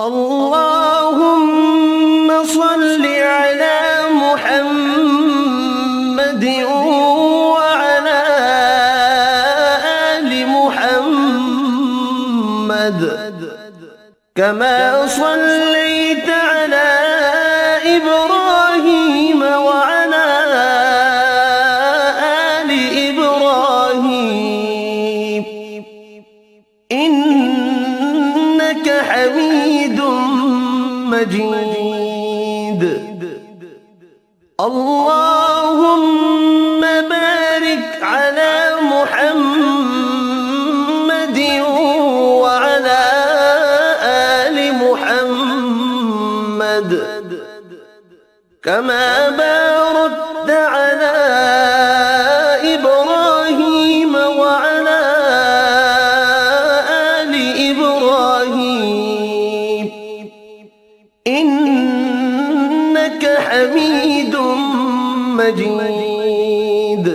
اللهم صل على محمد وعلى آل محمد كما صليت على إبراهيم وعلى آل إبراهيم إنك حميد مجيد. اللهم بارك على محمد وعلى آل محمد كما باركت على إبراهيم وعلى آل إبراهيم إنك حميد مجيد.